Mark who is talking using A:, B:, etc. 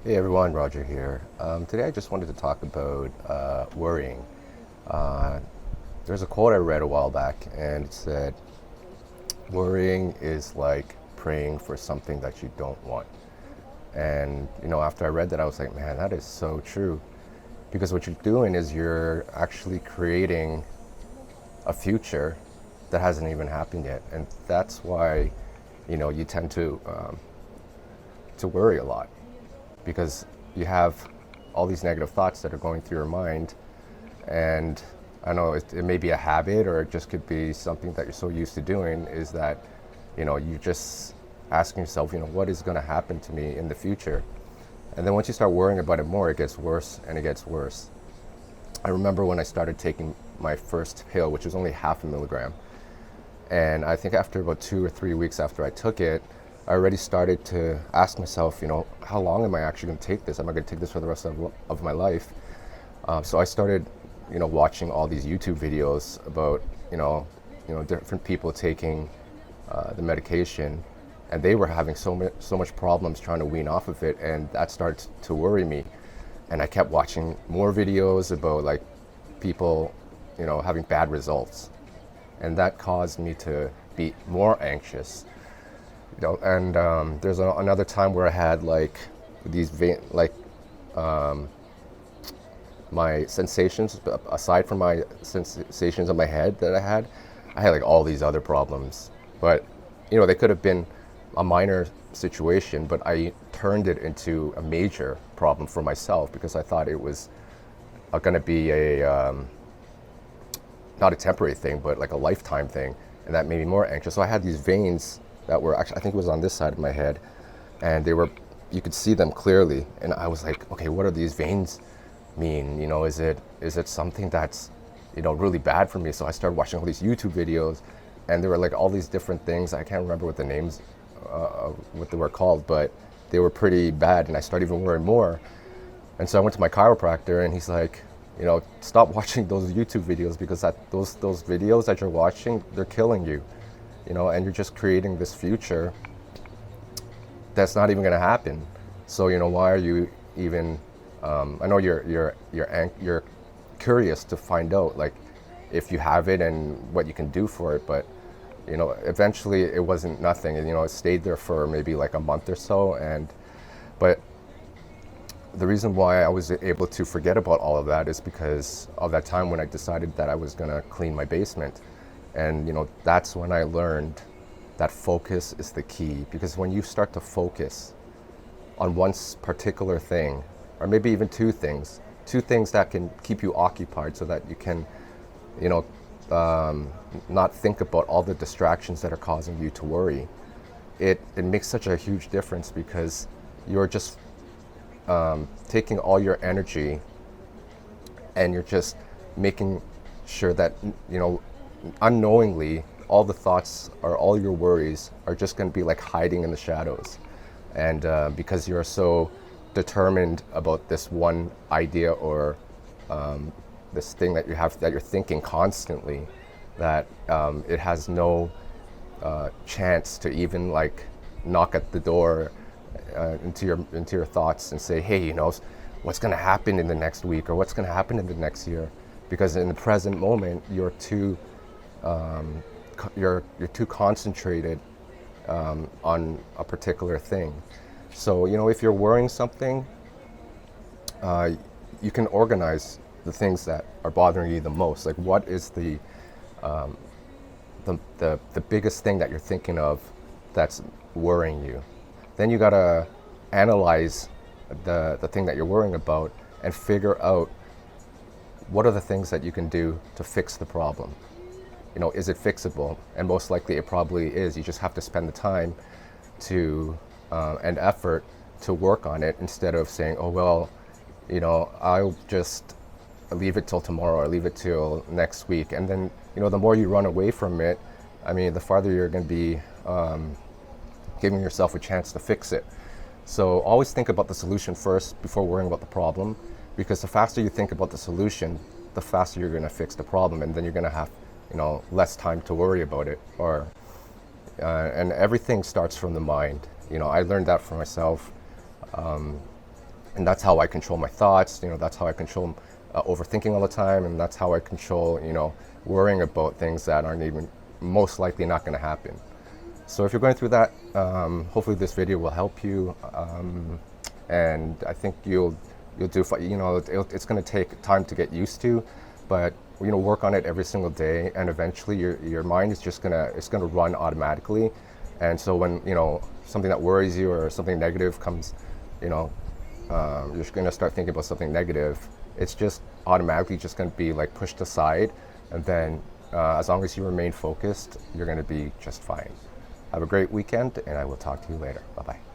A: Hey everyone, Roger here. Today I just wanted to talk about worrying. Uh, there's a quote I read a while back and it said, worrying is like praying for something that you don't want. And after I read that, I was like, man, that is so true. Because what you're doing is you're actually creating a future that hasn't even happened yet. And that's why, you tend to worry a lot because you have all these negative thoughts that are going through your mind. And I know it may be a habit or it just could be something that you're so used to doing, is that you just asking yourself, what is going to happen to me in the future? And then once you start worrying about it more, it gets worse and it gets worse. I remember when I started taking my first pill, which was only half a milligram, and I think after about 2 or 3 weeks after I took it, I already started to ask myself, how long am I actually going to take this? Am I going to take this for the rest of my life? So I started, watching all these YouTube videos about, different people taking the medication, and they were having so much problems trying to wean off of it, and that started to worry me. And I kept watching more videos about like people, having bad results, and that caused me to be more anxious. And there's another time where I had like these my sensations, aside from my sensations on my head that I had like all these other problems. But they could have been a minor situation, but I turned it into a major problem for myself because I thought it was going to be a not a temporary thing, but like a lifetime thing, and that made me more anxious. So I had these veins that were actually, I think it was on this side of my head, and you could see them clearly, and I was like, okay, what are these veins mean? Is it something that's really bad for me? So I started watching all these YouTube videos, and there were like all these different things. I can't remember what the names, what they were called, but they were pretty bad, and I started even worrying more. And so I went to my chiropractor, and he's like, stop watching those YouTube videos because those videos that you're watching, they're killing you, and you're just creating this future that's not even going to happen. So why are you even? I know you're curious to find out like if you have it and what you can do for it, but eventually it wasn't nothing, and it stayed there for maybe like a month or so, but the reason why I was able to forget about all of that is because of that time when I decided that I was going to clean my basement. And that's when I learned that focus is the key, because when you start to focus on one particular thing, or maybe even two things that can keep you occupied so that you can not think about all the distractions that are causing you to worry, it makes such a huge difference, because you're just taking all your energy and you're just making sure that unknowingly all the thoughts or all your worries are just going to be like hiding in the shadows. And because you're so determined about this one idea or this thing that you're thinking constantly, that it has no chance to even like knock at the door into your thoughts and say, hey, what's going to happen in the next week, or what's going to happen in the next year? Because in the present moment, you're too concentrated on a particular thing. So if you're worrying something, you can organize the things that are bothering you the most. Like, what is the biggest thing that you're thinking of that's worrying you? Then you gotta analyze the thing that you're worrying about and figure out what are the things that you can do to fix the problem. Is it fixable? And most likely it probably is. You just have to spend the time to and effort to work on it, instead of saying, oh well, I'll just leave it till tomorrow or leave it till next week. And then the more you run away from it, the farther you're going to be giving yourself a chance to fix it. So always think about the solution first before worrying about the problem, because the faster you think about the solution, the faster you're going to fix the problem, and then you're going to have less time to worry about it. Or and everything starts from the mind. I learned that for myself. And that's how I control my thoughts. That's how I control overthinking all the time, and that's how I control, worrying about things that aren't even most likely not going to happen. So if you're going through that, hopefully this video will help you, and I think you'll do. It's going to take time to get used to, but work on it every single day, and eventually your mind is just gonna run automatically. And so when something that worries you or something negative comes, you're just gonna start thinking about something negative. It's just automatically just gonna be like pushed aside, and then as long as you remain focused, you're gonna be just fine. Have a great weekend, and I will talk to you later. Bye bye.